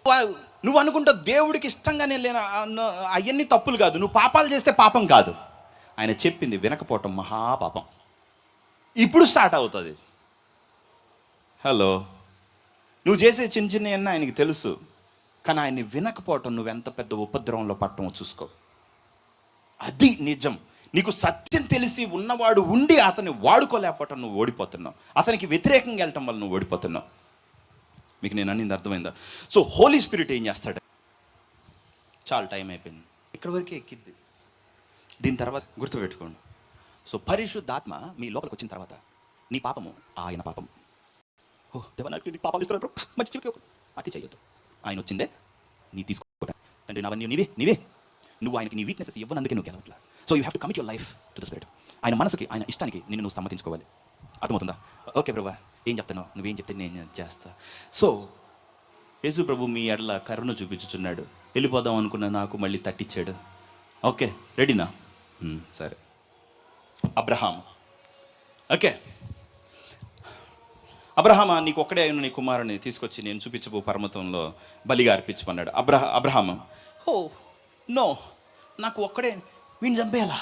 నువ్వు అనుకుంటావు దేవుడికి ఇష్టంగా నేను లేను, అవన్నీ తప్పులు కాదు, నువ్వు పాపాలు చేస్తే పాపం కాదు. ఆయన చెప్పింది వినకపోవటం మహాపాపం. ఇప్పుడు స్టార్ట్ అవుతుంది. హలో, నువ్వు చేసే చిన్న చిన్న ఆయనకి తెలుసు, కానీ ఆయన్ని వినకపోవటం నువ్వెంత పెద్ద ఉపద్రవంలో పట్టమో చూసుకో. అది నిజం. నీకు సత్యం తెలిసి ఉన్నవాడు ఉండి అతన్ని వాడుకోలేకపోవటం నువ్వు ఓడిపోతున్నావు. అతనికి వ్యతిరేకంగా వెళ్ళటం వల్ల నువ్వు ఓడిపోతున్నావు. మీకు నేను అన్నింది అర్థమైందా? సో హోలీ స్పిరిట్ ఏం చేస్తాడు? చాలా టైం అయిపోయింది, ఇక్కడ వరకే ఎక్కిద్ది. దీని తర్వాత గుర్తుపెట్టుకోండి. సో పరిశుద్ధాత్మ మీ లోపలికి వచ్చిన తర్వాత నీ పాపము ఆయన పాపం. ఓ దేవా, నాకు నీ పాపాలు ఇస్తున్నారు, మంచి చివరికి అతి చేయొద్దు. ఆయన వచ్చిందే నీ తీసుకోవడం. తండ్రి, నావన్నీ నీవే. నువ్వు ఆయనకి నీ వీక్నెసెస్ ఇవ్వనందుకే నువ్వు గెలవట్లా. So you have to commit your life to the spirit. ఆయన మనసుకి, ఆయన ఇష్టానికి నిన్ను నువ్వు సమ్మతించుకోవాలి. అర్థమవుతుందా? ఓకే ప్రభా, ఏం చెప్తాను, నువ్వేం చెప్తే నేను చేస్తా. సో యేసు ప్రభు మీ ఎడల కరుణ చూపించుచున్నాడు. వెళ్ళిపోదాం అనుకున్న నాకు మళ్ళీ తట్టించాడు. ఓకే, రెడీనా? సరే. అబ్రహాం, ఓకే, అబ్రహామా, నీకు ఒక్కడే అయిన నీ కుమారుని తీసుకొచ్చి నేను చూపించబో పర్వతంలో బలిగా అర్పించమన్నాడు. అబ్రహాం, ఓ నో, నాకు ఒక్కడే, వీణ్ చంపేయాలా.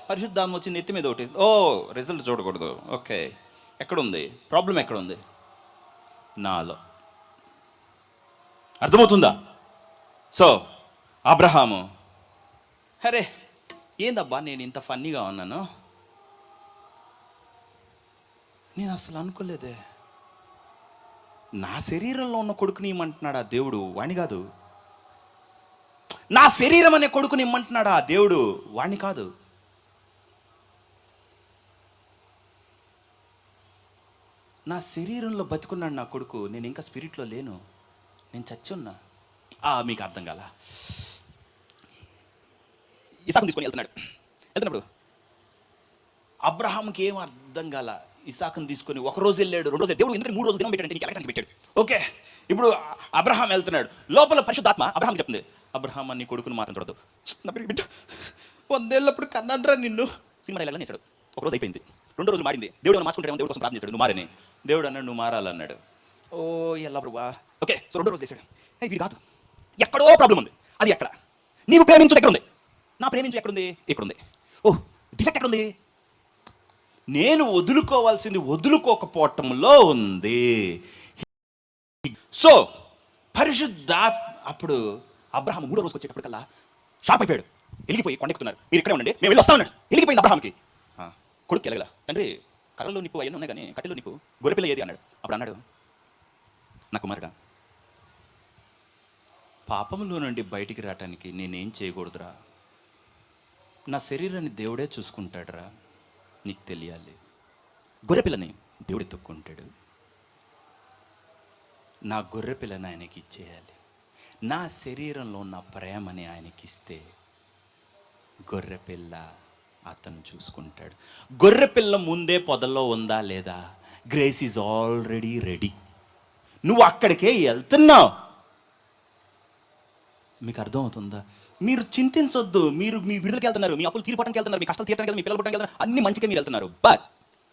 పరిశుద్ధాత్మ వచ్చి నెత్తి మీద ఒకటి. ఓ, రిజల్ట్ చూడకూడదు. ఓకే, ఎక్కడుంది ప్రాబ్లం? ఎక్కడుంది? నాలో. అర్థమవుతుందా? సో అబ్రహాము, అరే ఏందబ్బా నేను ఇంత ఫన్నీగా ఉన్నాను, నేను అసలు అనుకోలేదే. నా శరీరంలో ఉన్న కొడుకుని ఇమ్మంటున్నాడు ఆ దేవుడు, వాణ్ణి కాదు. నా శరీరం అనే కొడుకుని ఇమ్మంటున్నాడు ఆ దేవుడు, వాణ్ణి కాదు. నా శరీరంలో బతికున్నాడు నా కొడుకు, నేను ఇంకా స్పిరిట్లో లేను, నేను చచ్చి ఉన్నా. మీకు అర్థం కాల. ఇసాకుని తీసుకొని వెళ్తున్నప్పుడు అబ్రహాంకి ఏం అర్థం కాల. ఇసాకుని తీసుకొని ఒక రోజు వెళ్ళాడు, 2 రోజులు, దేవుడు ఎందుకు 3 రోజులు దినం పెట్టాడంటే నీకు ఎలాంటి పెట్టాడు. ఓకే, ఇప్పుడు అబ్రహాం వెళ్తున్నాడు, లోపల పరిశుద్ధాత్మ అబ్రహాం చెప్తుంది, అబ్రహాం నీ కొడుకును మాత్రం చూడదు, నా బిడ్డ 100 ఏళ్ళప్పుడు కన్నాన్రా నిన్ను. సినిమా డైలాగ్ వేసాడు. ఒక రోజు అయిపోయింది, 2వ రోజు మారింది. దేవుడు మార్చుకుంటాడు, దేవుడు కోసం ప్రార్థన చేశాడు, నువ్వు మారని. దేవుడు అన్నాడు, నువ్వు మారాలన్నాడు. ఓ ఎలా ప్రభా. ఓకే, సో 2వ రోజు చేశాడు. వీడు కాదు, ఎక్కడో ప్రాబ్లం ఉంది. అది ఎక్కడ? నీవు ప్రేమించు ఎక్కడుంది? నా ప్రేమించు ఎక్కడుంది? ఇక్కడుంది. ఓ డిఫెక్ట్ ఎక్కడుంది? నేను వదులుకోవాల్సింది వదులుకోకపోవటంలో ఉంది. సో అప్పుడు అబ్రహాం 3వ రోజుకి వచ్చేటప్పటికల్లా షాక్ అయిపోయాడు, వెలిగిపోయి కొండెక్కుతున్నారు, మీరు ఇక్కడే ఉండండి, మేము వెళ్ళి వస్తామన్నాడు. వెలిగిపోయింది అబ్రహాంకి. కొడుకు ఎలగల, తండ్రి కర్రలో నిప్పు అవన్నీ ఉన్నాయి కానీ కట్టెలో నిప్పు, గొర్రెపిల్ల ఏది అన్నాడు. అప్పుడు అన్నాడు, నా కుమారుడా, పాపంలో నుండి బయటికి రావటానికి నేనేం చేయకూడదురా, నా శరీరాన్ని దేవుడే చూసుకుంటాడురా, నీకు తెలియాలి. గొర్రెపిల్లని దేవుడే తొక్కుంటాడు, నా గొర్రెపిల్లని ఆయనకి ఇచ్చేయాలి. నా శరీరంలో ఉన్న ప్రేమని ఆయనకి ఇస్తే గొర్రెపిల్ల అతను చూసుకుంటాడు. గొర్రెపిల్ల ముందే పొదల్లో ఉందా లేదా? Grace is already ready. నువ్వు అక్కడికే వెళ్తున్నావు. మీకు అర్థమవుతుందా? మీరు చింతించొద్దు. మీరు మీ విడుదలకి వెళ్తున్నారు, మీ అప్పులు తీరిపోవడానికి వెళ్తున్నారు, మీ కష్టాలు తీరడానికి, మీ పిల్లలు పుట్టడానికి వెళ్తున్నారు, అన్ని మంచిగా మీరు వెళ్తున్నారు. బట్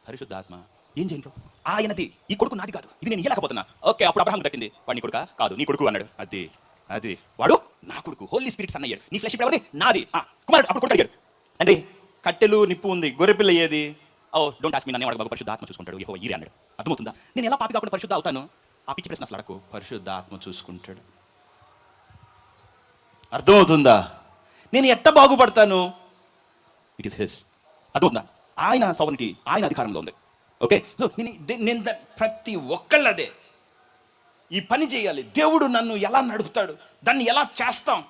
పరిశుద్ధాత్మ ఏం చేయండి, ఆయనది, ఈ కొడుకు నాది కాదు, ఇది నేను ఇయ్యలేకపోతున్నా. ఓకే, అప్పుడు అబ్రహాం దక్కింది, వాడు నీ కొడుకా? కాదు, నీ కొడుకు అన్నాడు. అది వాడు నా కొడుకు. హోలీ స్పిరిట్స్ అన్నయ్యాడు. నీ ఫ్లెష్ ఎవరిది? నాది. కుమారుడు. అప్పుడు కొడుకు అడిగాడు, అంటే కట్టెలు నిప్పు ఉంది, గొర్రెపిల్ల ఏది? ఓ డోంట్ ఆస్క్ మీ, నన్ను అడగబాకు, పరిశుద్ధాత్మ చూసుకుంటాడు. యెహోవా ఈరే అన్నాడు. అర్థమవుతుందా? నేను ఎలా పాపి కాకుండా పరిశుద్ధ అవుతాను? ఆ పిచ్చి ప్రశ్న అసలు అడగకు. పరిశుద్ధాత్మ చూసుకుంటాడు. అర్థమవుతుందా? నేను ఎట్ట బాగుపడతాను? It is his. అర్థమవుతుందా? ఆయన సౌవర్నిటీ, ఆయన అధికారంలో ఉంది. ఓకే, సో నేను ప్రతి ఒక్కళ్ళదే ఈ పని చేయాలి. దేవుడు నన్ను ఎలా నడుపుతాడు, దాన్ని ఎలా చేస్తాం